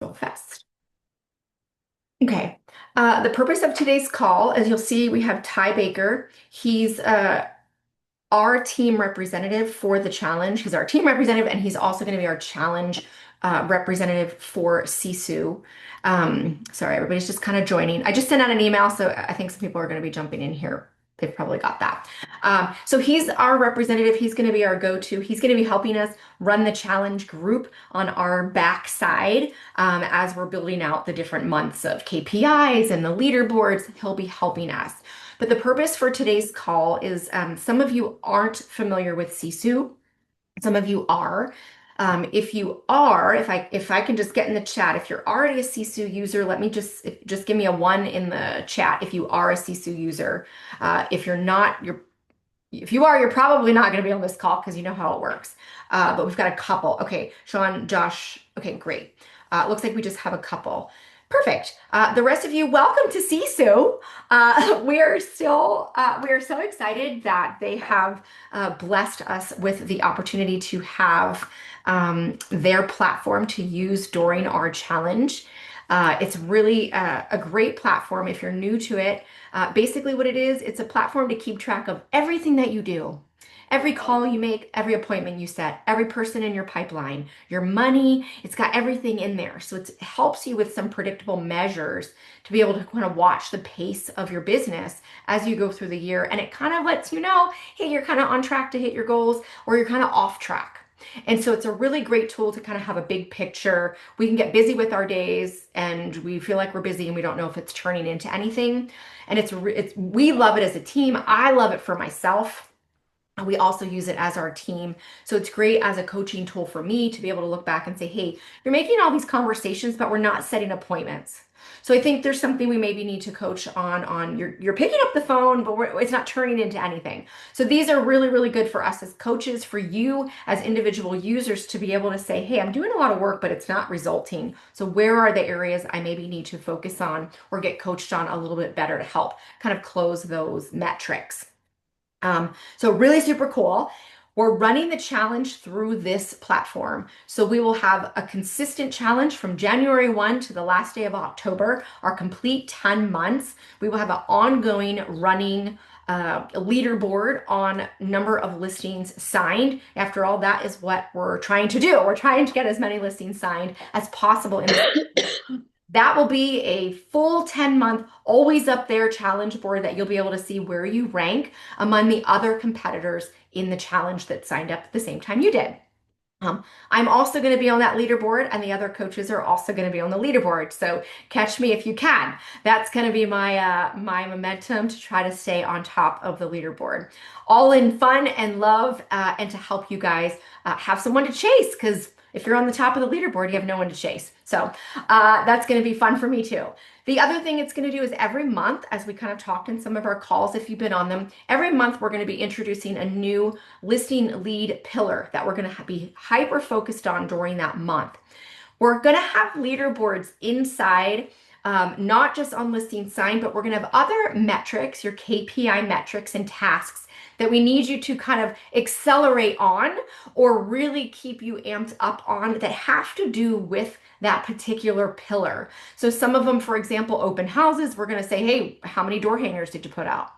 Real fast. Okay. The purpose of today's call, as you'll see, we have Ty Baker. He's our team representative for the challenge. He's our team representative, and he's also going to be our challenge representative for Sisu. Sorry, everybody's just kind of joining. I just sent out an email, so I think some people are going to be jumping in here. They've probably got that. So he's our representative. He's going to be our go-to. He's going to be helping us run the challenge group on our backside as we're building out the different months of KPIs and the leaderboards. He'll be helping us. But the purpose for today's call is some of you aren't familiar with Sisu. Some of you are. If you are, if I can just get in the chat, if you're already a Sisu user, let me just give me a one in the chat if you are a Sisu user. If you're not, if you are, you're probably not going to be on this call because you know how it works. But we've got a couple. Okay, Sean, Josh. Okay, great. Looks like we just have a couple. Perfect. The rest of you, welcome to Sisu. We are so excited that they have blessed us with the opportunity to have their platform to use during our challenge. It's really a great platform if you're new to it. Basically, what it is, it's a platform to keep track of everything that you do. Every call you make, every appointment you set, every person in your pipeline, your money, it's got everything in there. So it helps you with some predictable measures to be able to kind of watch the pace of your business as you go through the year. And it kind of lets you know, hey, you're kind of on track to hit your goals or you're kind of off track. And so it's a really great tool to kind of have a big picture. We can get busy with our days and we feel like we're busy and we don't know if it's turning into anything. And we love it as a team. I love it for myself. We also use it as our team. So it's great as a coaching tool for me to be able to look back and say, hey, you're making all these conversations, but we're not setting appointments. So I think there's something we maybe need to coach on you're picking up the phone, but it's not turning into anything. So these are really, really good for us as coaches, for you as individual users to be able to say, hey, I'm doing a lot of work, but it's not resulting. So where are the areas I maybe need to focus on or get coached on a little bit better to help kind of close those metrics? So really super cool. We're running the challenge through this platform. So we will have a consistent challenge from January 1 to the last day of October, our complete 10 months. We will have an ongoing running leaderboard on number of listings signed. After all, that is what we're trying to do. We're trying to get as many listings signed as possible in that will be a full 10-month, always up there challenge board that you'll be able to see where you rank among the other competitors in the challenge that signed up at the same time you did. I'm also going to be on that leaderboard, and the other coaches are also going to be on the leaderboard. So catch me if you can. That's going to be my momentum to try to stay on top of the leaderboard, all in fun and love, and to help you guys have someone to chase. Because if you're on the top of the leaderboard, you have no one to chase. So that's going to be fun for me too. The other thing it's going to do is every month, as we kind of talked in some of our calls, if you've been on them, every month we're going to be introducing a new listing lead pillar that we're going to be hyper focused on during that month. We're going to have leaderboards inside, not just on listing sign, but we're going to have other metrics, your KPI metrics and tasks that we need you to kind of accelerate on or really keep you amped up on that have to do with that particular pillar. So some of them, for example, open houses, we're going to say, hey, how many door hangers did you put out?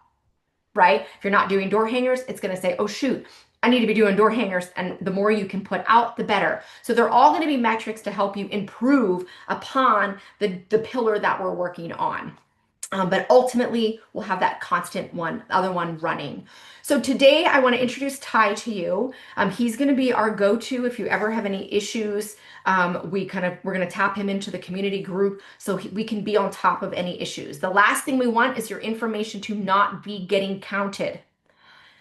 Right? If you're not doing door hangers, it's going to say, oh, shoot, I need to be doing door hangers. And the more you can put out, the better. So they're all going to be metrics to help you improve upon the pillar that we're working on. But ultimately, we'll have that constant one, other one running. So today, I want to introduce Ty to you. He's going to be our go-to if you ever have any issues. We're going to tap him into the community group so we can be on top of any issues. The last thing we want is your information to not be getting counted,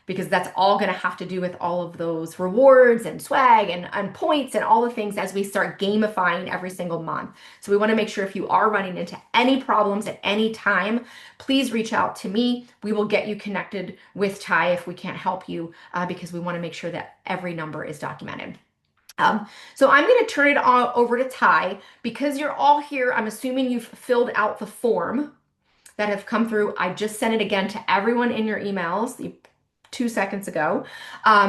because that's all going to have to do with all of those rewards and swag and points and all the things as we start gamifying every single month. So we want to make sure if you are running into any problems at any time, please reach out to me. We will get you connected with Ty if we can't help you, because we want to make sure that every number is documented. So I'm going to turn it all over to Ty. Because you're all here, I'm assuming you've filled out the form that have come through. I just sent it again to everyone in your emails. You 2 seconds ago.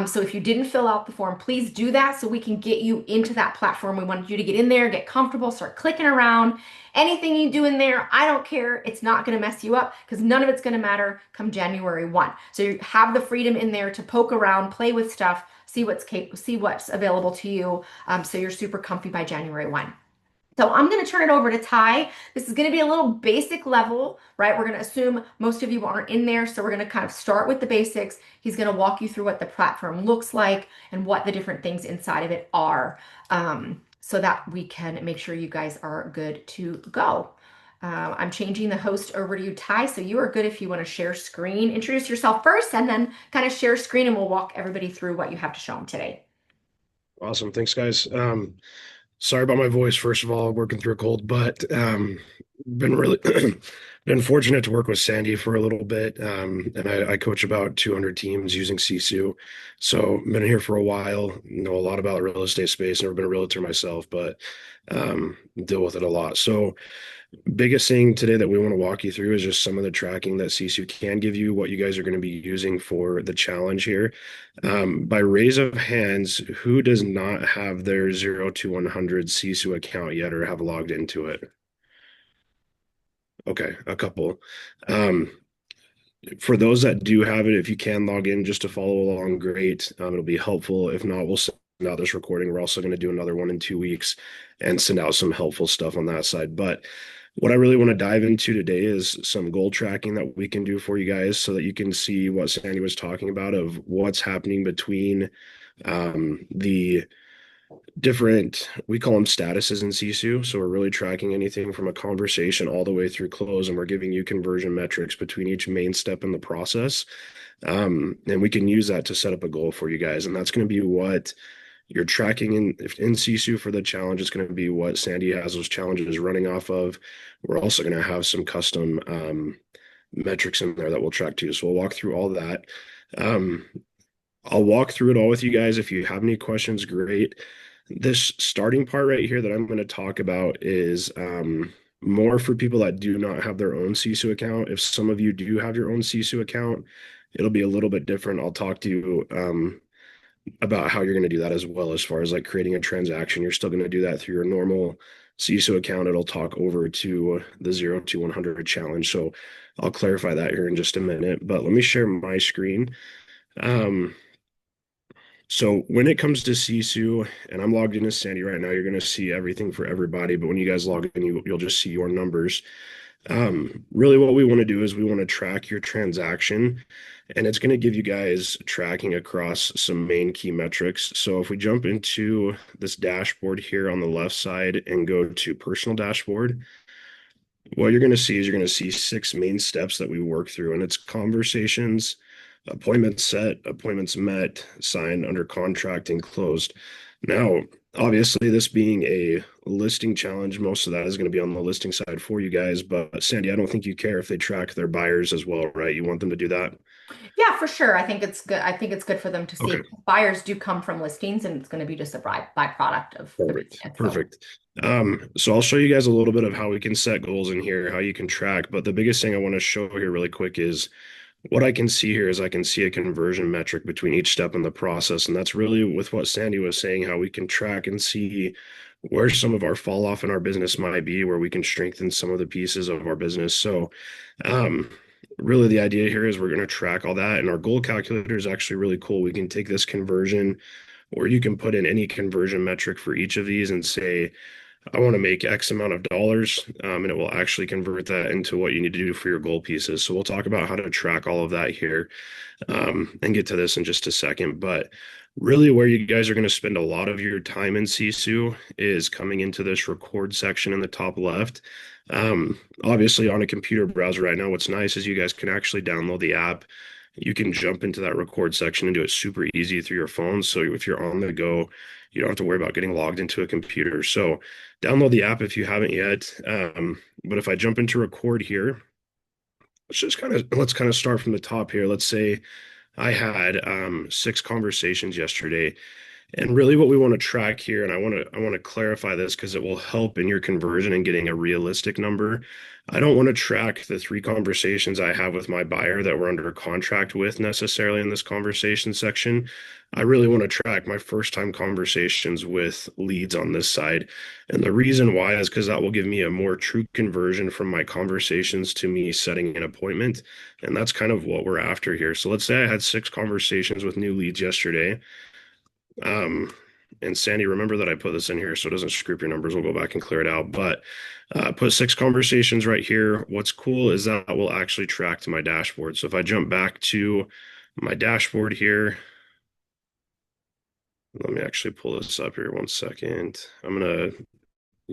So if you didn't fill out the form, please do that so we can get you into that platform. We want you to get in there, get comfortable, start clicking around. Anything you do in there, I don't care. It's not going to mess you up because none of it's going to matter come January 1. So you have the freedom in there to poke around, play with stuff, see what's available to you. So you're super comfy by January 1. So I'm going to turn it over to Ty. This is going to be a little basic level, right? We're going to assume most of you aren't in there. So we're going to kind of start with the basics. He's going to walk you through what the platform looks like and what the different things inside of it are, so that we can make sure you guys are good to go. I'm changing the host over to you, Ty. So you are good if you want to share screen. Introduce yourself first and then kind of share screen and we'll walk everybody through what you have to show them today. Awesome. Thanks, guys. Sorry about my voice, first of all, working through a cold, but been really been fortunate to work with Sandy for a little bit. And I coach about 200 teams using Sisu. So been here for a while, know a lot about real estate space, never been a realtor myself, but deal with it a lot. So biggest thing today that we want to walk you through is just some of the tracking that Sisu can give you, what you guys are going to be using for the challenge here. By raise of hands, who does not have their 0 to 100 Sisu account yet or have logged into it? Okay, a couple. Um, for those that do have it, if you can log in just to follow along, great. It'll be helpful. If not, we'll send out this recording. We're also going to do another one in 2 weeks and send out some helpful stuff on that side. But what I really want to dive into today is some goal tracking that we can do for you guys so that you can see what Sandy was talking about of what's happening between the different, we call them statuses in Sisu. So we're really tracking anything from a conversation all the way through close, and we're giving you conversion metrics between each main step in the process. And we can use that to set up a goal for you guys. And that's going to be what you're tracking in Sisu for the challenge. It's going to be what Sandy has those challenges running off of. We're also going to have some custom metrics in there that we'll track too. So we'll walk through all that. Um, I'll walk through it all with you guys. If you have any questions, great. This starting part right here that I'm going to talk about is more for people that do not have their own Sisu account. If some of you do have your own Sisu account, it'll be a little bit different. I'll talk to you about how you're going to do that as well, as far as like creating a transaction. You're still going to do that through your normal Sisu account. It'll talk over to the 0 to 100 challenge. So I'll clarify that here in just a minute. But let me share my screen. Um, so when it comes to Sisu, and I'm logged in as Sandy right now, you're going to see everything for everybody. But when you guys log in, you'll just see your numbers. Really what we want to do is we want to track your transaction, and it's going to give you guys tracking across some main key metrics. So if we jump into this dashboard here on the left side and go to personal dashboard, what you're going to see is you're going to see 6 main steps that we work through, and it's conversations, appointments set, appointments met, signed, under contract, and closed. Now, obviously, this being a listing challenge, most of that is going to be on the listing side for you guys. But Sandy, I don't think you care if they track their buyers as well, right? You want them to do that? Yeah, for sure. I think it's good. I think it's good for them to see Okay, buyers do come from listings and it's going to be just a byproduct of the perfect. business. So Perfect. So I'll show you guys a little bit of how we can set goals in here, how you can track. But the biggest thing I want to show here really quick is what I can see here is I can see a conversion metric between each step in the process. And that's really with what Sandy was saying, how we can track and see where some of our fall off in our business might be, where we can strengthen some of the pieces of our business. So, um, really the idea here is we're going to track all that. And our goal calculator is actually really cool. We can take this conversion, or you can put in any conversion metric for each of these and say, I want to make X amount of dollars, and it will actually convert that into what you need to do for your goal pieces. So we'll talk about how to track all of that here, and get to this in just a second. But really, where you guys are going to spend a lot of your time in Sisu is coming into this record section in the top left. Obviously, on a computer browser right now, what's nice is you guys can actually download the app. You can jump into that record section and do it super easy through your phone. So if you're on the go, you don't have to worry about getting logged into a computer. So download the app if you haven't yet. But if I jump into record here, let's kind of start from the top here. Let's say I had 6 conversations yesterday, And really what we want to track here, and I want to clarify this because it will help in your conversion and getting a realistic number. I don't want to track the three conversations I have with my buyer that we're under contract with necessarily in this conversation section. I really want to track my first time conversations with leads on this side. And the reason why is because that will give me a more true conversion from my conversations to me setting an appointment. And that's kind of what we're after here. So let's say I had 6 conversations with new leads yesterday. Um, and Sandy, remember that I put this in here so it doesn't screw up your numbers. We'll go back and clear it out. But put 6 conversations right here. What's cool is that will actually track to my dashboard. So if I jump back to my dashboard here, let me actually pull this up here 1 second.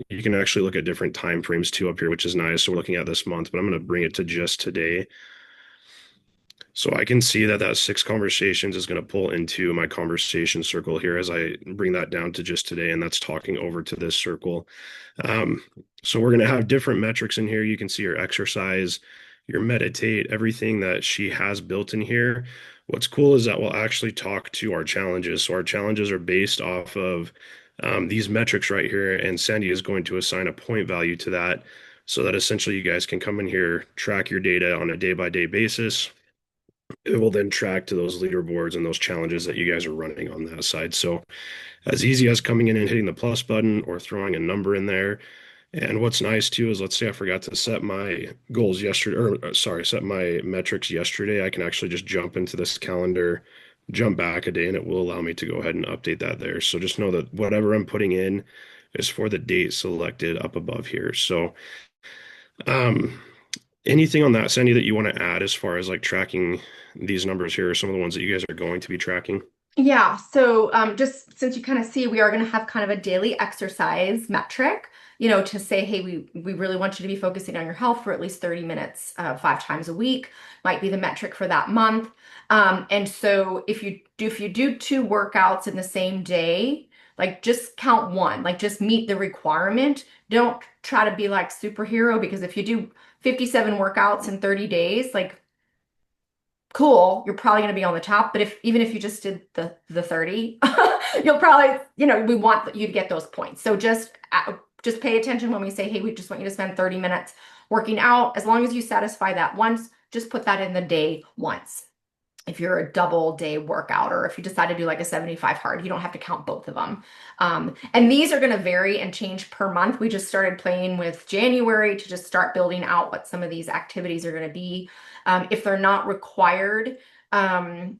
You can actually look at different time frames too up here, which is nice. So we're looking at this month, but I'm going to bring it to just today. So I can see that 6 conversations is going to pull into my conversation circle here as I bring that down to just today, and that's talking over to this circle. Um, so we're going to have different metrics in here. You can see your exercise, your meditate, everything that she has built in here. What's cool is that we'll actually talk to our challenges. So our challenges are based off of these metrics right here, and Sandy is going to assign a point value to that so that essentially you guys can come in here, track your data on a day-by-day basis. It will then track to those leaderboards and those challenges that you guys are running on that side. So as easy as coming in and hitting the plus button or throwing a number in there. And what's nice too is let's say I forgot to set my goals yesterday, or sorry, set my metrics yesterday. I can actually just jump into this calendar, jump back a day, and it will allow me to go ahead and update that there. So just know that whatever I'm putting in is for the date selected up above here. So um, anything on that, Sandy, that you want to add as far as like tracking these numbers here, some of the ones that you guys are going to be tracking? Yeah, so just since you kind of see, we are going to have kind of a daily exercise metric, to say, hey, we really want you to be focusing on your health for at least 30 minutes, 5 times a week, might be the metric for that month. And so if you do 2 workouts in the same day, like just count one, like just meet the requirement. Don't try to be like superhero because if you do 57 workouts in 30 days, like cool, you're probably going to be on the top. But if even if you just did the 30, you'll probably, we want you to get those points. So just pay attention when we say, hey, we just want you to spend 30 minutes working out. As long as you satisfy that once, just put that in the day once. If you're a double day workout, or if you decide to do like a 75 hard, you don't have to count both of them. And these are going to vary and change per month. We just started playing with January to just start building out what some of these activities are going to be. If they're not required, and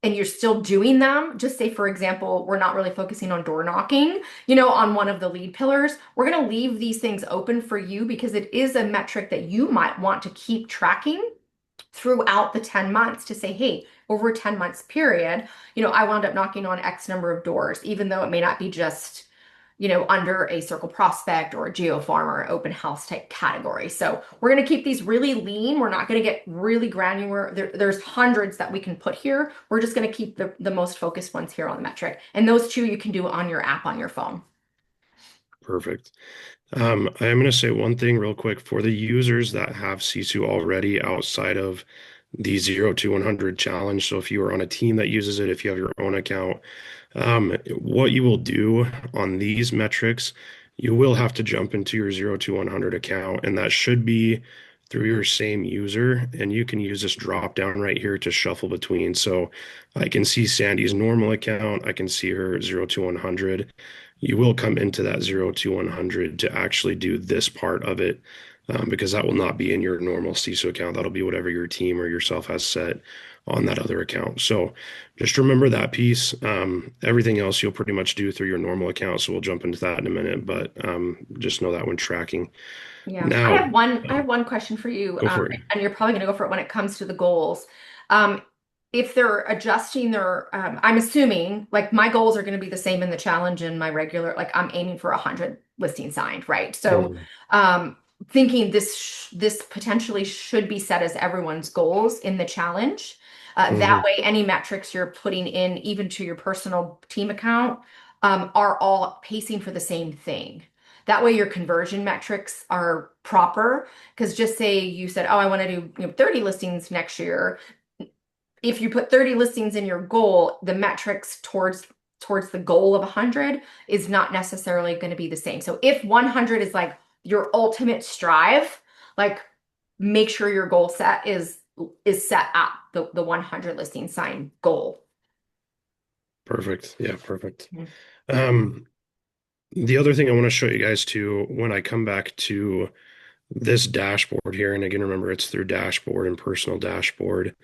you're still doing them, just say, for example, we're not really focusing on door knocking, on one of the lead pillars. We're going to leave these things open for you because it is a metric that you might want to keep tracking throughout the 10 months to say, hey, over a 10 months period, I wound up knocking on X number of doors, even though it may not be just, under a circle prospect or a geo farm or open house type category. So we're going to keep these really lean. We're not going to get really granular. There's hundreds that we can put here. We're just going to keep the most focused ones here on the metric. And those 2 you can do on your app on your phone. Perfect. I am going to say one thing real quick for the users that have Sisu already outside of the 0 to 100 challenge. So if you are on a team that uses it, if you have your own account, what you will do on these metrics, you will have to jump into your 0 to 100 account, and that should be through your same user. And you can use this drop down right here to shuffle between. So I can see Sandy's normal account, I can see her 0 to 100. You will come into that 0 to 100 to actually do this part of it, because that will not be in your normal CISO account. That'll be whatever your team or yourself has set on that other account. So just remember that piece. Everything else you'll pretty much do through your normal account. So we'll jump into that in a minute, but just know that when tracking. Yeah, I Now, have one. I have one question for you, go for it. and you're probably going to go for it when it comes to the goals. Um, if they're adjusting their, I'm assuming like my goals are going to be the same in the challenge and my regular. Like I'm aiming for 100 listings signed, right? So, Mhm. thinking this potentially should be set as everyone's goals in the challenge. That Mhm. way, any metrics you're putting in, even to your personal team account, are all pacing for the same thing. That way your conversion metrics are proper. Because just say you said, oh, I want to do 30 listings next year. If you put 30 listings in your goal, the metrics towards the goal of 100 is not necessarily going to be the same. So if 100 is like your ultimate strive, like make sure your goal set is set at the 100 listing sign goal. Perfect. Yeah, perfect. Mhm. Um, the other thing I want to show you guys too, when I come back to this dashboard here, and again, remember it's through dashboard and personal dashboard.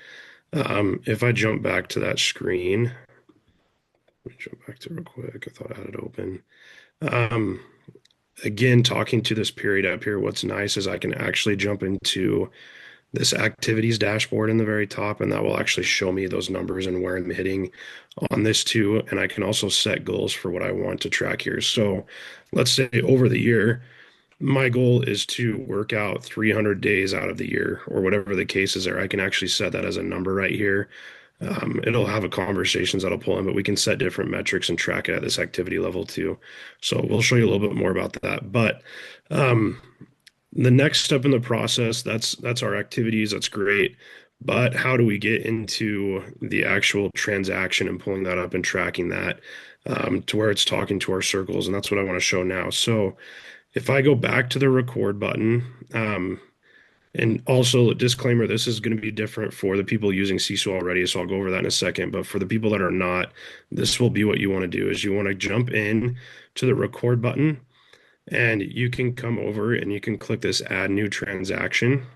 If I jump back to that screen, let me jump back to it real quick. I thought I had it open. Um, again, talking to this period up here, what's nice is I can actually jump into this activities dashboard in the very top, and that will actually show me those numbers and where I'm hitting on this too. And I can also set goals for what I want to track here. So let's say over the year, my goal is to work out 300 days out of the year or whatever the cases are. I can actually set that as a number right here. It'll have a conversations that'll pull in, but we can set different metrics and track it at this activity level too. So we'll show you a little bit more about that. But um, the next step in the process, that's our activities. That's great. But how do we get into the actual transaction and pulling that up and tracking that to where it's talking to our circles? And that's what I want to show now. So if I go back to the record button, and also a disclaimer, this is going to be different for the people using Sisu already, so I'll go over that in a second. But for the people that are not, this will be what you want to do is you want to jump in to the record button and you can come over and you can click this add new transaction.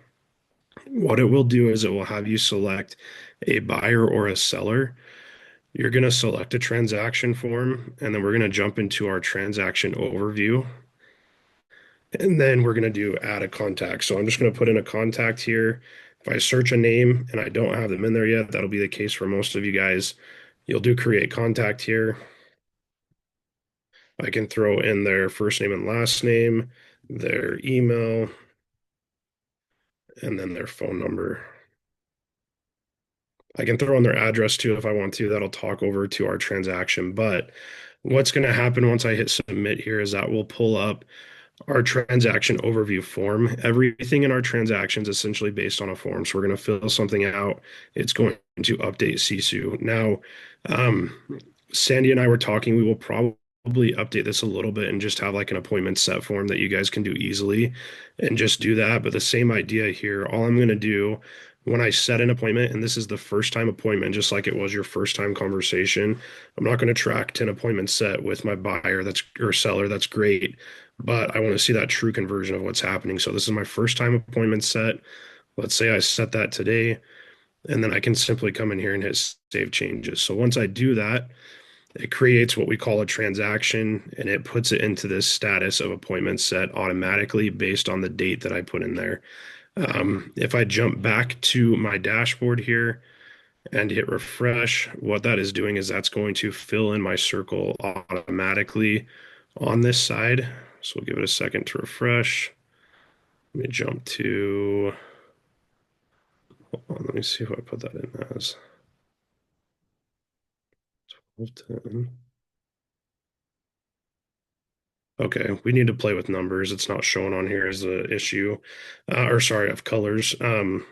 What it will do is it will have you select a buyer or a seller. You're going to select a transaction form, and then we're going to jump into our transaction overview. And then we're going to do add a contact. So I'm just going to put in a contact here. If I search a name and I don't have them in there yet, that'll be the case for most of you guys. You'll do create contact here. I can throw in their first name and last name, their email, and then their phone number. I can throw in their address too if I want to. That'll talk over to our transaction. But what's going to happen once I hit submit here is that will pull up our transaction overview form. Everything in our transactions is essentially based on a form. So we're going to fill something out. It's going to update Sisu. Now, um, Sandy and I were talking. We will probably update this a little bit and just have like an appointment set form that you guys can do easily and just do that. But the same idea here, all I'm going to do when I set an appointment, and this is the first time appointment, just like it was your first time conversation, I'm not going to track 10 appointments set with my buyer that's or seller. That's great. But I want to see that true conversion of what's happening. So this is my first time appointment set. Let's say I set that today, and then I can simply come in here and hit save changes. So once I do that, it creates what we call a transaction and it puts it into this status of appointment set automatically based on the date that I put in there. If I jump back to my dashboard here and hit refresh, what that is doing is that's going to fill in my circle automatically on this side. So we'll give it a second to refresh. Let me jump to, hold on, let me see who I put that in as. 1210. Okay, we need to play with numbers. It's not showing on here as the issue, or sorry, of colors. I'm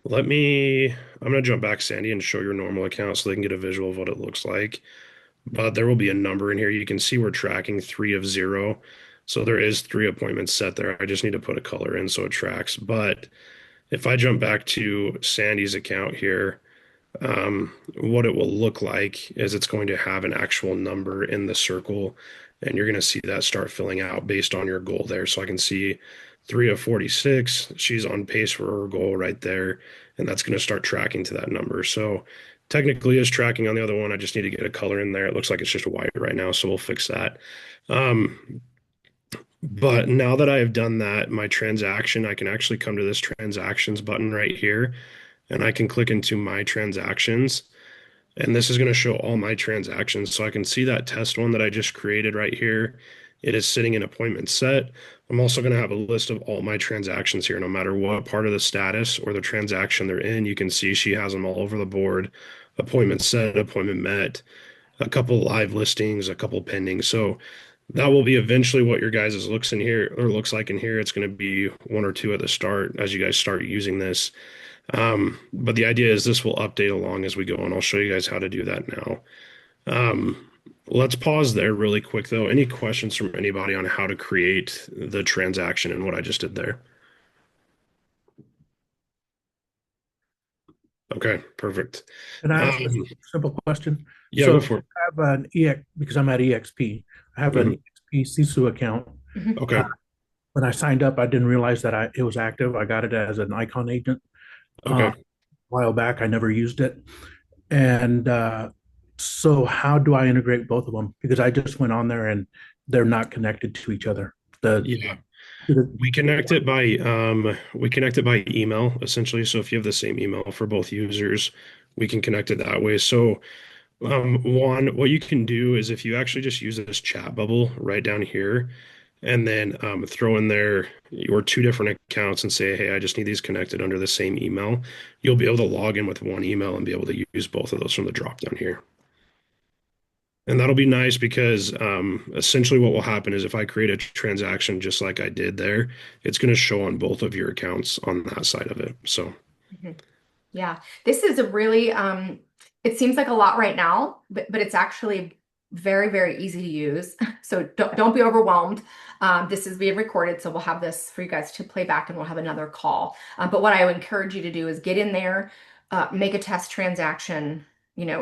gonna jump back, Sandy, and show your normal account so they can get a visual of what it looks like. But there will be a number in here. You can see we're tracking 3 of 0. So there is 3 appointments set there. I just need to put a color in so it tracks. But if I jump back to Sandy's account here, what it will look like is it's going to have an actual number in the circle, and you're going to see that start filling out based on your goal there. So I can see 3 of 46. She's on pace for her goal right there, and that's going to start tracking to that number. So technically is tracking on the other one. I just need to get a color in there. It looks like it's just white right now, so we'll fix that. But now that I have done that, my transaction, I can actually come to this transactions button right here, and I can click into my transactions. And this is going to show all my transactions. So I can see that test one that I just created right here. It is sitting in appointment set. I'm also going to have a list of all my transactions here, no matter what part of the status or the transaction they're in. You can see she has them all over the board. Appointment set, appointment met, a couple live listings, a couple pending. So that will be eventually what your guys' looks in here or looks like in here. It's going to be 1 or 2 at the start as you guys start using this. But the idea is this will update along as we go, and I'll show you guys how to do that now. Let's pause there really quick though. Any questions from anybody on how to create the transaction and what I just did there? Okay, perfect. Can I ask a Um, simple question? yeah, So go I for it. have an EX because I'm at EXP. I have an Mhm. EXP Sisu account. Mhm. Uh, Okay, when I signed up, I didn't realize that it was active. I got it as an icon agent a okay. while back. I never used it. And so, how do I integrate both of them? Because I just went on there and they're not connected to each other. Yeah. The We connect it by email essentially. So if you have the same email for both users, we can connect it that way. So one, what you can do is if you actually just use this chat bubble right down here, and then throw in there your two different accounts and say, hey, I just need these connected under the same email, you'll be able to log in with one email and be able to use both of those from the drop down here. And that'll be nice because essentially what will happen is if I create a transaction just like I did there, it's going to show on both of your accounts on that side of it. So, Mhm. Yeah, this is a really it seems like a lot right now, but it's actually very, very easy to use. So don't be overwhelmed. This is being recorded, so we'll have this for you guys to play back and we'll have another call. But what I would encourage you to do is get in there, make a test transaction. You know,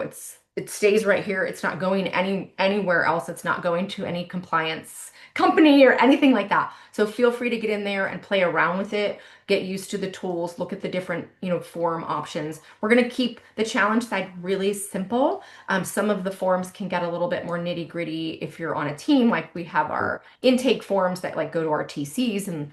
it stays right here. It's not going anywhere else. It's not going to any compliance company or anything like that. So feel free to get in there and play around with it, get used to the tools, look at the different, form options. We're going to keep the challenge side really simple. Some of the forms can get a little bit more nitty gritty if you're on a team, like we have our intake forms that like go to our TCs and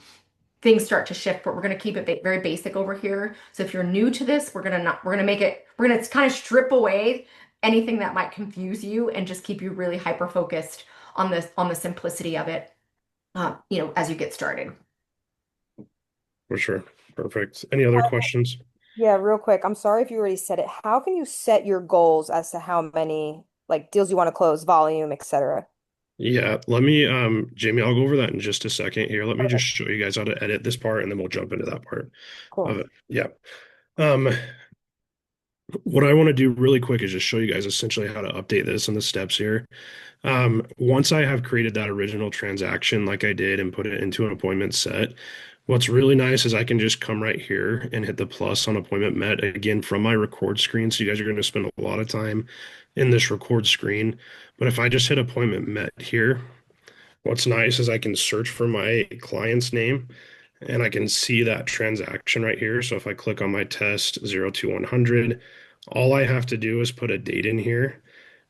things start to shift, but we're going to keep it very basic over here. So if you're new to this, we're going to make it, we're going to kind of strip away anything that might confuse you and just keep you really hyper focused on this, on the simplicity of it, as you get started. for sure. Perfect. Any other questions? Yeah, real quick. I'm sorry if you already said it. How can you set your goals as to how many like deals you want to close, volume, etc.? Yeah, let me, Jamie, I'll go over that in just a second here. Let me Okay, just show you guys how to edit this part and then we'll jump into that part of cool. it. Yeah. Um, what I want to do really quick is just show you guys essentially how to update this and the steps here. Once I have created that original transaction like I did and put it into an appointment set, what's really nice is I can just come right here and hit the plus on appointment met again from my record screen. So you guys are going to spend a lot of time in this record screen. But if I just hit appointment met here, what's nice is I can search for my client's name and I can see that transaction right here. So if I click on my test 0 to 100, all I have to do is put a date in here.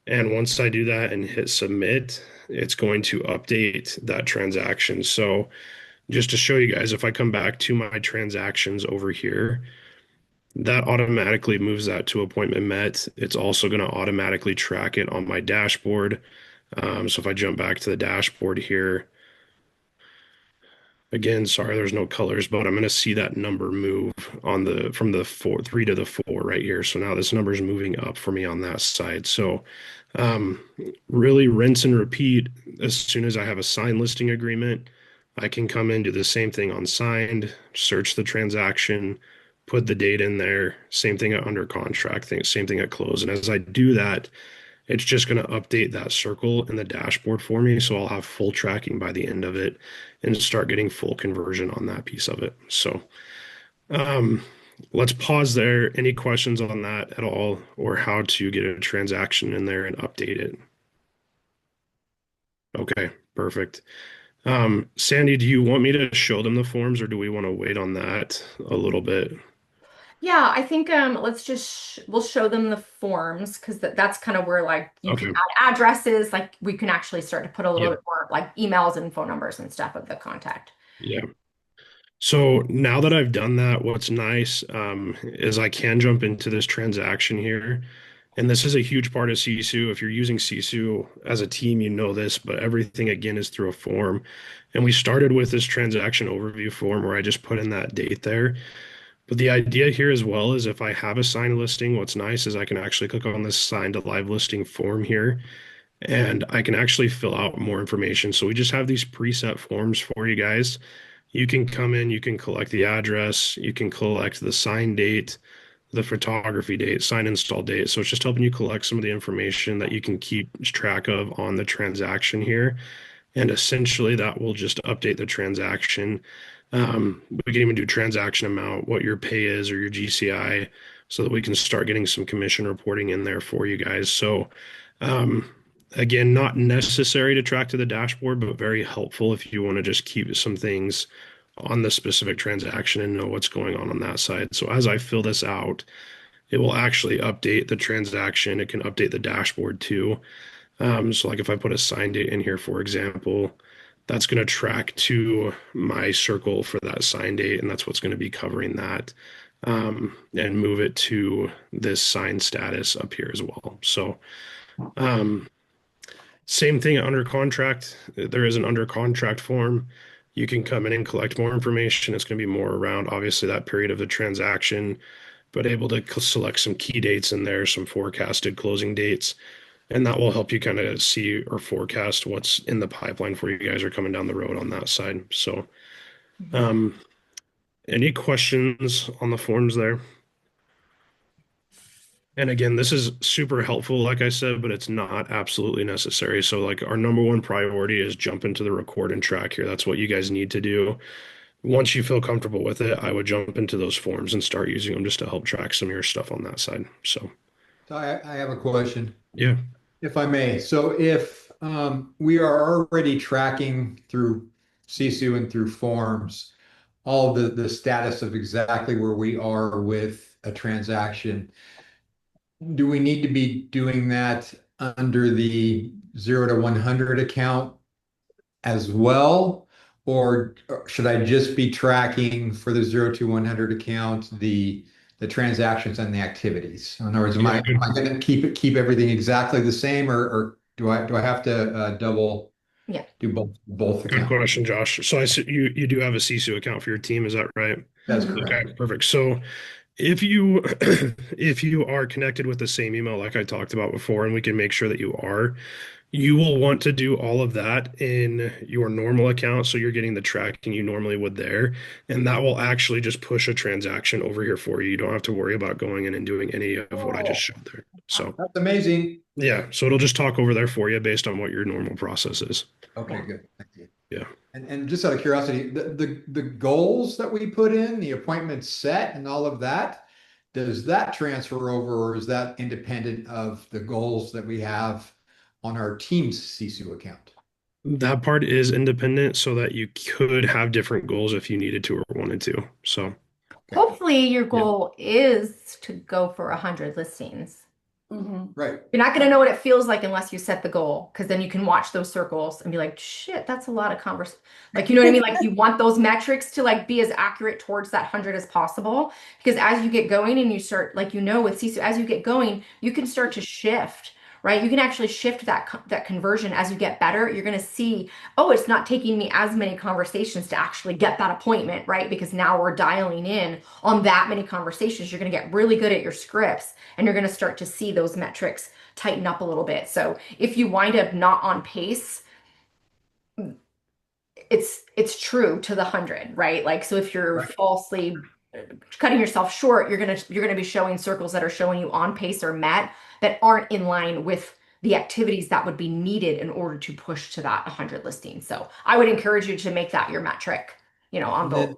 And once I do that and hit submit, it's going to update that transaction. So just to show you guys, if I come back to my transactions over here, that automatically moves that to appointment met. It's also going to automatically track it on my dashboard. So if I jump back to the dashboard here, again, sorry, there's no colors, but I'm going to see that number move on the from the four, three to the four right here. So now this number is moving up for me on that side. So um, really rinse and repeat. As soon as I have a signed listing agreement, I can come in, do the same thing on signed, search the transaction, put the date in there. Same thing at under contract, same thing at close. And as I do that, it's just going to update that circle in the dashboard for me. So I'll have full tracking by the end of it and start getting full conversion on that piece of it. So um, let's pause there. Any questions on that at all, or how to get a transaction in there and update it? Okay, perfect. Sandy, do you want me to show them the forms or do we want to wait on that a little bit? Yeah, I think let's just we'll show them the forms because that's kind of where like you can Okay. add addresses, like we can actually start to put a little Yeah. bit more like emails and phone numbers and stuff of the contact. Yeah. So now that I've done that, what's nice is I can jump into this transaction here. And this is a huge part of Sisu. If you're using Sisu as a team, you know this, but everything again is through a form. And we started with this transaction overview form where I just put in that date there. But the idea here as well is if I have a signed listing, what's nice is I can actually click on this signed to live listing form here and I can actually fill out more information. So we just have these preset forms for you guys. You can come in, you can collect the address, you can collect the sign date, the photography date, sign install date. So it's just helping you collect some of the information that you can keep track of on the transaction here. And essentially that will just update the transaction. We can even do transaction amount, what your pay is or your GCI, so that we can start getting some commission reporting in there for you guys. So um, again, not necessary to track to the dashboard, but very helpful if you want to just keep some things on the specific transaction and know what's going on that side. So as I fill this out, it will actually update the transaction. It can update the dashboard too. So like if I put a sign date in here, for example, that's going to track to my circle for that sign date, and that's what's going to be covering that, and move it to this sign status up here as well. So um, same thing under contract. There is an under contract form. You can come in and collect more information. It's going to be more around obviously that period of the transaction, but able to select some key dates in there, some forecasted closing dates, and that will help you kind of see or forecast what's in the pipeline for you guys are coming down the road on that side. So, Mhm. um, any questions on the forms there? And again, this is super helpful, like I said, but it's not absolutely necessary. So, like, our number one priority is jump into the record and track here. That's what you guys need to do. Once you feel comfortable with it, I would jump into those forms and start using them just to help track some of your stuff on that side. So, So I have a question, yeah. if I may. So if we are already tracking through Sisu and through forms, all the status of exactly where we are with a transaction, do we need to be doing that under the 0 to 100 account as well? Or should I just be tracking for the 0 to 100 account the transactions and the activities? In other words, am Yeah, I going to keep everything exactly the same, or do I have to double Yeah. do both good accounts? question, Josh. So I see you do have a Sisu account for your team, is that right? That's Mhm. correct. Okay, perfect. So if you if you are connected with the same email like I talked about before, and we can make sure that you are, you will want to do all of that in your normal account. So you're getting the tracking you normally would there. And that will actually just push a transaction over here for you. You don't have to worry about going in and doing any of what I just Oh, showed there. So that's amazing. yeah, so it'll just talk over there for you based on what your normal process is. Okay, Yeah. good. Thank you. Yeah. And just out of curiosity, the goals that we put in, the appointment set and all of that, does that transfer over, or is that independent of the goals that we have on our team's Sisu account? That part is independent so that you could have different goals if you needed to or wanted to. So, Okay, Hopefully your yeah. goal is to go for 100 listings. right. You're not going to know what it feels like unless you set the goal, because then you can watch those circles and be like, shit, that's a lot of converse. Like, you know what I mean? Like, you want those metrics to like be as accurate towards that 100 as possible. Because as you get going and you start, like, with Sisu, as you get going, you can start to shift, right? You can actually shift that conversion as you get better. You're going to see, oh, it's not taking me as many conversations to actually get that appointment, right? Because now we're dialing in on that many conversations. You're going to get really good at your scripts, and you're going to start to see those metrics tighten up a little bit. So if you wind up not on pace, it's true to the 100, right? Like, so if you're Right. falsely cutting yourself short, you're gonna be showing circles that are showing you on pace or met that aren't in line with the activities that would be needed in order to push to that 100 listings. So I would encourage you to make that your metric, on And both. then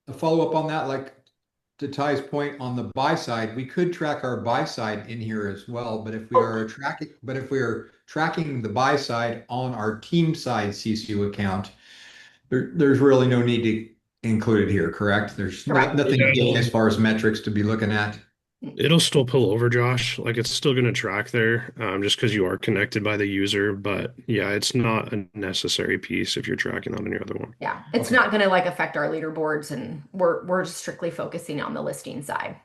to follow up on that, like to Ty's point on the buy side, we could track our buy side in here as well. But if we are tracking the buy side on our team side CCU account, there's really no need to include it here, correct? There's Correct. nothing Yeah, gained as far as metrics to be looking at. it'll still pull over, Josh. Like it's still going to track there, just because you are connected by the user. But yeah, it's not a necessary piece if you're tracking on any other one. Yeah, it's Okay, not going to like affect our leaderboards, and we're just strictly focusing on the listing side.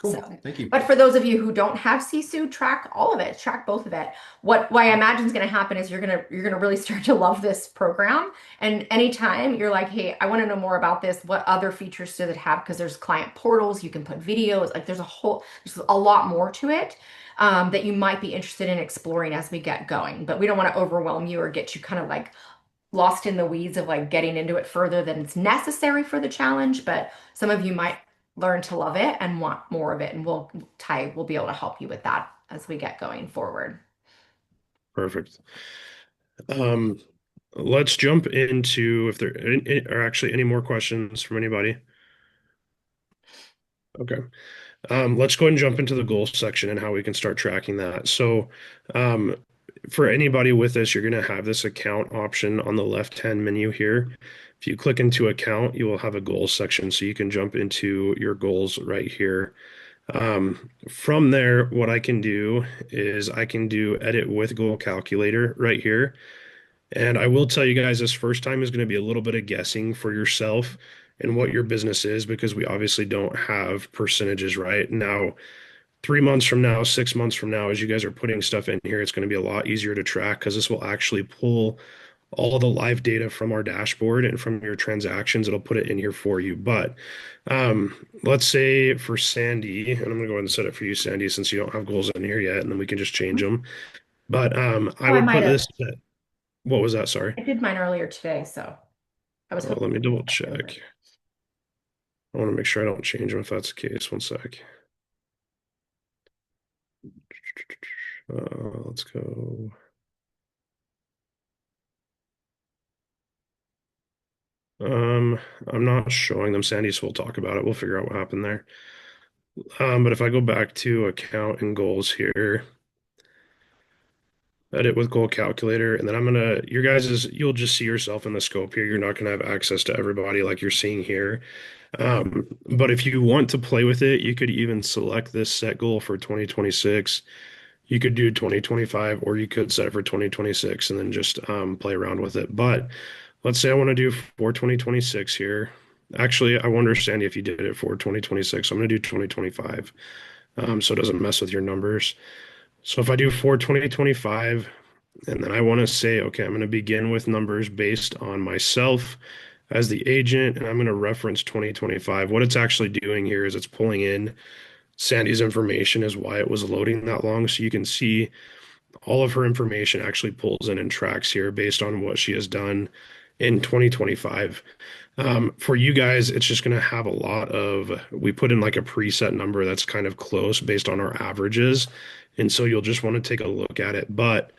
So, cool. Thank you. but for those of you who don't have Sisu, track all of it, track both of it. What I imagine is going to happen is you're gonna really start to love this program. And anytime you're like, hey, I want to know more about this, what other features does it have? Because there's client portals, you can put videos, like there's a lot more to it. That you might be interested in exploring as we get going, but we don't want to overwhelm you or get you kind of like lost in the weeds of like getting into it further than it's necessary for the challenge. But some of you might learn to love it and want more of it. And we'll be able to help you with that as we get going forward. Perfect. Um, let's jump into if there are actually any more questions from anybody. Okay. Let's go ahead and jump into the goals section and how we can start tracking that. So, um, for anybody with this, you're going to have this account option on the left-hand menu here. If you click into account, you will have a goals section, so you can jump into your goals right here. From there, what I can do is I can do edit with goal calculator right here. And I will tell you guys this first time is going to be a little bit of guessing for yourself and what your business is because we obviously don't have percentages right now. 3 months from now, 6 months from now, as you guys are putting stuff in here, it's going to be a lot easier to track because this will actually pull all the live data from our dashboard and from your transactions. It'll put it in here for you. But let's say for Sandy, and I'm going to go ahead and set it for you, Sandy, since you don't have goals in here yet, and then we can just change them. But I Oh, I would might put have. this at, what was that? Sorry. I did mine earlier today, so I was hoping. Let me double check. I want to make sure I don't change them if that's the case. One sec. Let's go. I'm not showing them, Sandy, so we'll talk about it. We'll figure out what happened there. But if I go back to account and goals here, edit with goal calculator, and then your guys' you'll just see yourself in the scope here. You're not gonna have access to everybody like you're seeing here. But if you want to play with it, you could even select this set goal for 2026. You could do 2025, or you could set it for 2026 and then just play around with it. But let's say I want to do for 2026 here. Actually, I wonder, Sandy, if you did it for 2026. I'm going to do 2025 so it doesn't mess with your numbers. So if I do for 2025, and then I want to say, okay, I'm going to begin with numbers based on myself as the agent, and I'm going to reference 2025. What it's actually doing here is it's pulling in Sandy's information is why it was loading that long. So you can see all of her information actually pulls in and tracks here based on what she has done in 2025. For you guys, it's just going to have a lot of, we put in like a preset number that's kind of close based on our averages. And so you'll just want to take a look at it. But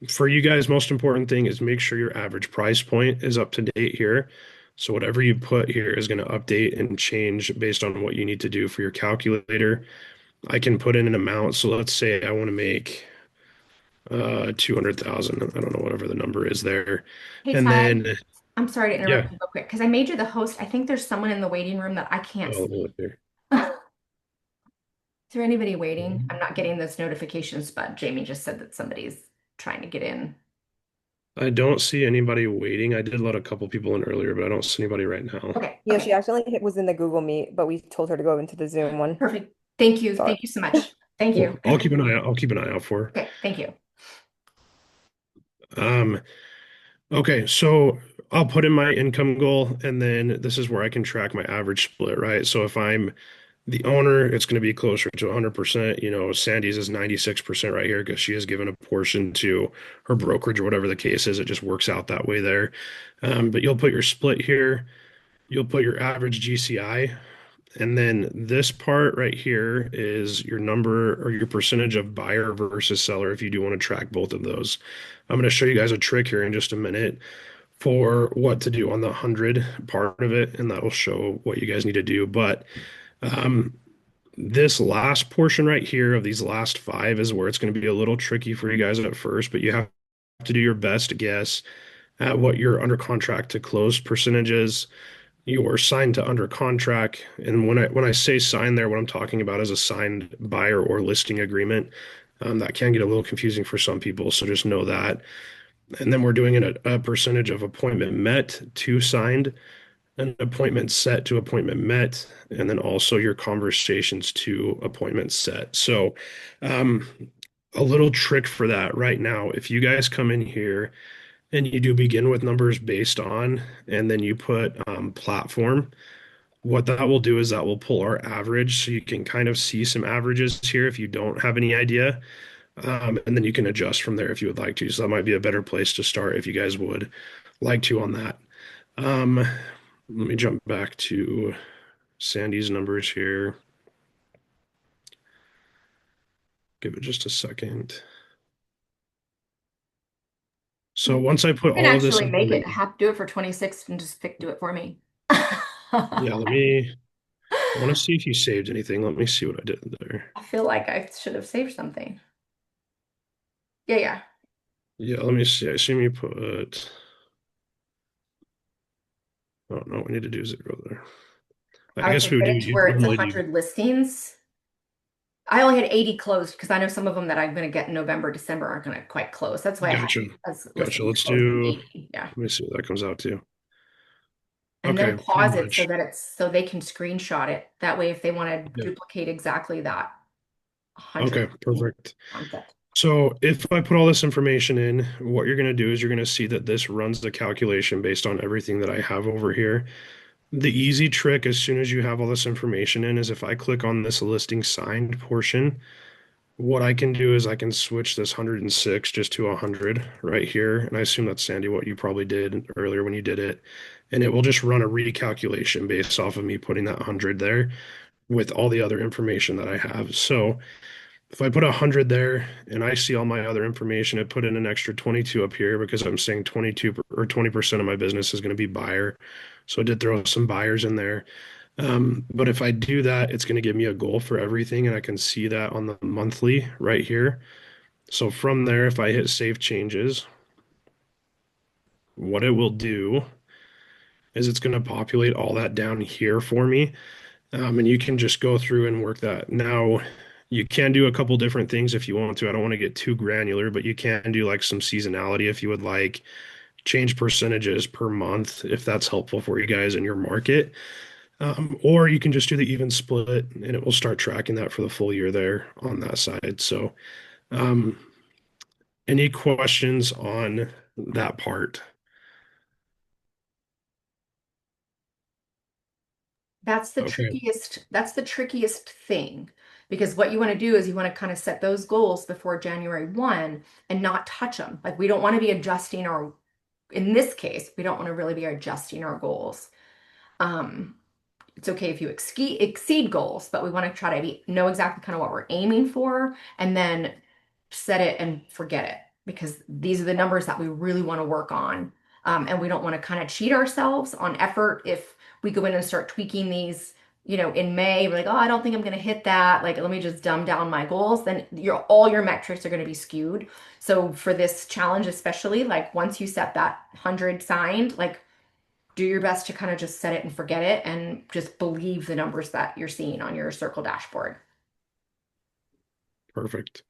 for you guys, most important thing is make sure your average price point is up to date here. So whatever you put here is going to update and change based on what you need to do for your calculator. I can put in an amount. So let's say I want to make 200,000. I don't know, whatever the number is there. Hey, And Ty, then, I'm sorry to yeah. interrupt you real quick because I made you the host. I think there's someone in the waiting room that I can't Oh, see. look there. Is there anybody waiting? I'm not getting those notifications, but Jamie just said that somebody's trying to get in. I don't see anybody waiting. I did let a couple people in earlier, but I don't see anybody right now. Okay, Yeah, okay, she accidentally was in the Google Meet, but we told her to go into the Zoom one. perfect. Thank you. Sorry. Thank you so much. Thank Cool. you. I'll keep an eye out. I'll keep an eye out for Okay, thank you. her. Okay, so I'll put in my income goal, and then this is where I can track my average split, right? So if I'm the owner, it's going to be closer to 100%. You know, Sandy's is 96% right here because she has given a portion to her brokerage or whatever the case is. It just works out that way there. But you'll put your split here. You'll put your average GCI. And then this part right here is your number or your percentage of buyer versus seller if you do want to track both of those. I'm going to show you guys a trick here in just a minute for what to do on the 100 part of it, and that'll show what you guys need to do. But um, this last portion right here of these last five is where it's going to be a little tricky for you guys at first, but you have to do your best guess at what your under contract to close percentage is, your signed to under contract. And when I say sign there, what I'm talking about is a signed buyer or listing agreement. That can get a little confusing for some people, so just know that. And then we're doing a percentage of appointment met to signed, an appointment set to appointment met, and then also your conversations to appointment set. So, um, a little trick for that right now, if you guys come in here and you do begin with numbers based on, and then you put platform, what that will do is that will pull our average. So you can kind of see some averages here if you don't have any idea. And then you can adjust from there if you would like to. So that might be a better place to start if you guys would like to on that. Let me jump back to Sandy's numbers here. Give it just a second. So once I You put can all of this actually make it information, have do it for 26 and just do it for me. yeah, I want to see if you saved anything. Let me see what I did there. I feel like I should have saved something. Yeah, yeah. Yeah, let me see. I assume you put, oh no, we need to do 0 there. I I would guess say we would get do, it to you'd where it's normally do, 100 listings. I only had 80 closed because I know some of them that I'm going to get in November, December aren't going to quite close. That's why I had gotcha. as Gotcha. listings Let's closed at do, 80. Yeah. let me see what that comes out to. And then Okay, pretty pause it so much. that it's so they can screenshot it. That way, if they want to Yeah. duplicate exactly that 100 Okay, perfect. concept. So if I put all this information in, what you're going to do is you're going to see that this runs the calculation based on everything that I have over here. The easy trick, as soon as you have all this information in, is if I click on this listing signed portion, what I can do is I can switch this 106 just to 100 right here. And I assume that's, Sandy, what you probably did earlier when you did it. And it will just run a recalculation based off of me putting that 100 there with all the other information that I have. So if I put 100 there and I see all my other information, it put in an extra 22 up here because I'm saying 22 or 20% of my business is going to be buyer. So I did throw some buyers in there. But if I do that, it's going to give me a goal for everything, and I can see that on the monthly right here. So from there, if I hit save changes, what it will do is it's going to populate all that down here for me. And you can just go through and work that. Now, you can do a couple different things if you want to. I don't want to get too granular, but you can do like some seasonality if you would like, change percentages per month if that's helpful for you guys in your market. Or you can just do the even split and it will start tracking that for the full year there on that side. So, um, any questions on that part? Okay. That's the trickiest thing because what you want to do is you want to kind of set those goals before January 1 and not touch them. Like we don't want to be adjusting our, in this case, we don't want to really be adjusting our goals. Um, it's okay if you exceed goals, but we want to try to know exactly kind of what we're aiming for and then set it and forget it because these are the numbers that we really want to work on. And we don't want to kind of cheat ourselves on effort if we go in and start tweaking these, in May, we're like, oh, I don't think I'm going to hit that. Like, let me just dumb down my goals. Then all your metrics are going to be skewed. So for this challenge, especially, like once you set that 100 signed, like do your best to kind of just set it and forget it and just believe the numbers that you're seeing on your circle dashboard. Perfect.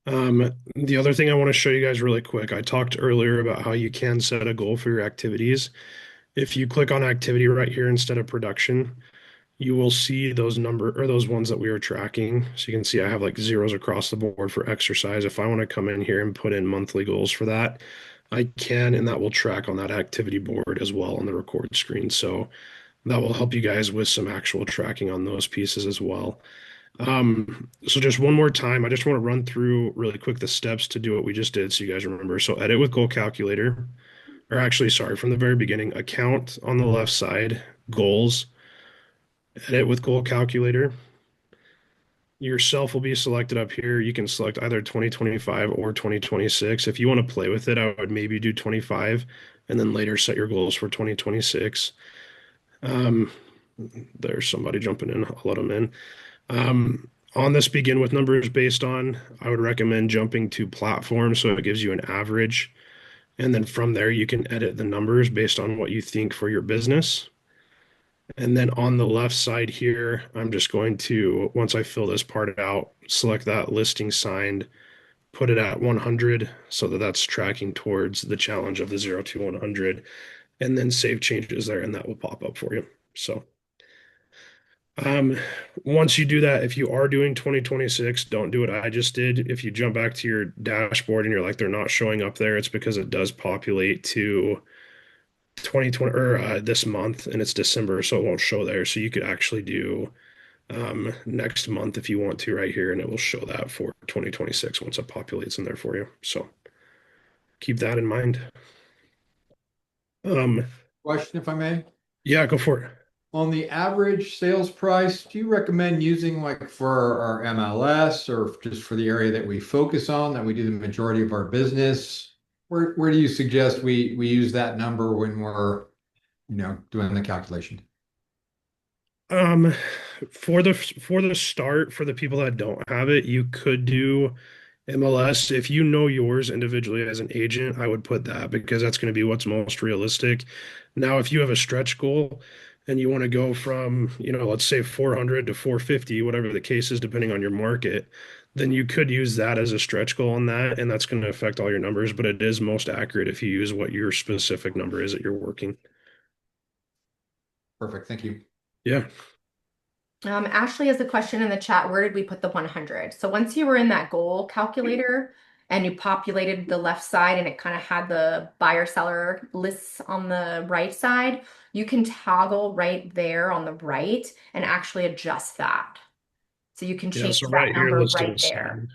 The other thing I want to show you guys really quick, I talked earlier about how you can set a goal for your activities. If you click on activity right here instead of production, you will see those those ones that we are tracking. So you can see I have like zeros across the board for exercise. If I want to come in here and put in monthly goals for that, I can, and that will track on that activity board as well on the record screen. So that will help you guys with some actual tracking on those pieces as well. So just one more time, I just want to run through really quick the steps to do what we just did so you guys remember. So edit with goal calculator, or actually, sorry, from the very beginning, account on the left side, goals, edit with goal calculator. Yourself will be selected up here. You can select either 2025 or 2026. If you want to play with it, I would maybe do 25 and then later set your goals for 2026. Um, there's somebody jumping in. I'll let them in. On this begin with numbers based on, I would recommend jumping to platform so it gives you an average. And then from there, you can edit the numbers based on what you think for your business. And then on the left side here, I'm just going to, once I fill this part out, select that listing signed, put it at 100 so that that's tracking towards the challenge of the 0 to 100, and then save changes there, and that will pop up for you. So um, once you do that, if you are doing 2026, don't do what I just did. If you jump back to your dashboard and you're like, they're not showing up there, it's because it does populate to 2020 or this month and it's December, so it won't show there. So you could actually do next month if you want to right here, and it will show that for 2026 once it populates in there for you. So keep that in mind. Um, Question, if I may. yeah, go for it. on the average sales price, do you recommend using like for our MLS or just for the area that we focus on, that we do the majority of our business? Where do you suggest we use that number when we're, doing the calculation? Um, for the start, for the people that don't have it, you could do MLS. If you know yours individually as an agent, I would put that because that's going to be what's most realistic. Now, if you have a stretch goal and you want to go from, let's say 400 to 450, whatever the case is, depending on your market, then you could use that as a stretch goal on that, and that's going to affect all your numbers. But it is most accurate if you use what your specific number is that you're working. Perfect. Thank you. Yeah. Ashley has a question in the chat. Where did we put the 100? So once you were in that goal calculator and you populated the left side and it kind of had the buyer seller lists on the right side, you can toggle right there on the right and actually adjust that. So you can Yeah. change So that right here, number right there.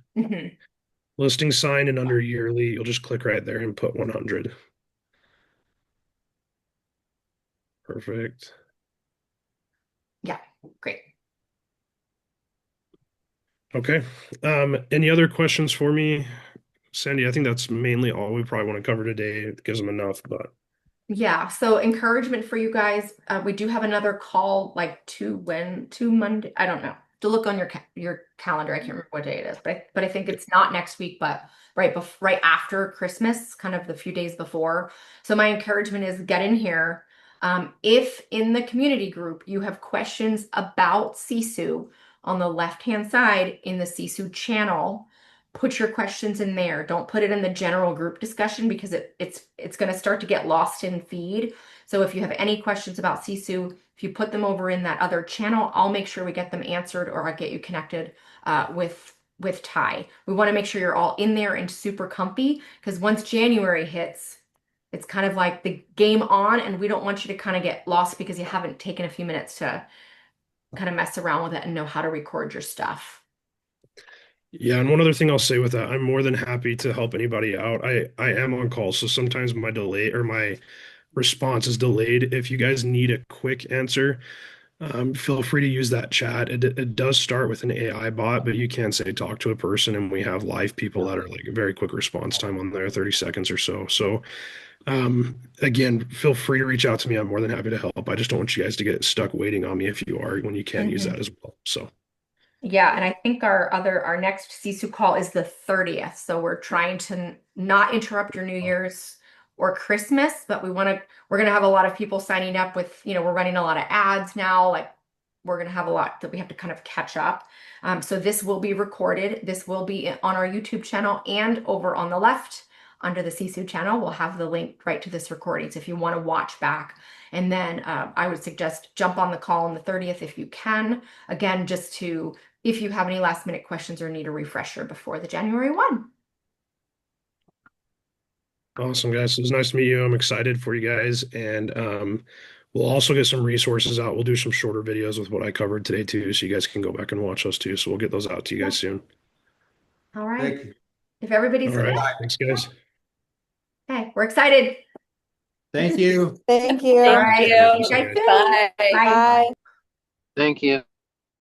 listing sign, and under yearly, you'll just click right there and put 100. Perfect. Yeah, great. Okay. Any other questions for me, Sandy? I think that's mainly all we probably want to cover today. It gives them enough, but Yeah, so encouragement for you guys. We do have another call like two Monday. I don't know. To look on your calendar. I can't remember what day it is, but I think it's not next week, but right after Christmas, kind of the few days before. So my encouragement is get in here. If in the community group you have questions about Sisu on the left-hand side in the Sisu channel, put your questions in there. Don't put it in the general group discussion because it's going to start to get lost in feed. So if you have any questions about Sisu, if you put them over in that other channel, I'll make sure we get them answered, or I'll get you connected with Ty. We want to make sure you're all in there and super comfy, because once January hits, it's kind of like the game on, and we don't want you to kind of get lost because you haven't taken a few minutes to kind of mess around with it and know how to record your stuff. yeah. And one other thing I'll say with that, I'm more than happy to help anybody out. I am on call, so sometimes my delay or my response is delayed. If you guys need a quick answer, feel free to use that chat. It does start with an AI bot, but you can say talk to a person, and we have live people that are like a very quick response time on there, 30 seconds or so. So again, feel free to reach out to me. I'm more than happy to help. I just don't want you guys to get stuck waiting on me if you are, when you can use that as well. So Yeah, and I think our next Sisu call is the 30th. So we're trying to not interrupt your New Year's or Christmas, but we're gonna have a lot of people signing up with, we're running a lot of ads now. Like we're gonna have a lot that we have to kind of catch up. So this will be recorded. This will be on our YouTube channel, and over on the left under the Sisu channel, we'll have the link right to this recording. So if you want to watch back, and then I would suggest jump on the call on the 30th if you can. Again, just to if you have any last minute questions or need a refresher before the January 1. awesome, guys. It was nice to meet you. I'm excited for you guys. And we'll also get some resources out. We'll do some shorter videos with what I covered today too, so you guys can go back and watch those too. So we'll get those out to you guys soon. All right. Thank you. If everybody's All good, right. Thanks, guys. okay, we're excited. Thank you. Thank All you. right. you. See you guys soon. Bye. Bye. Bye. Thank you.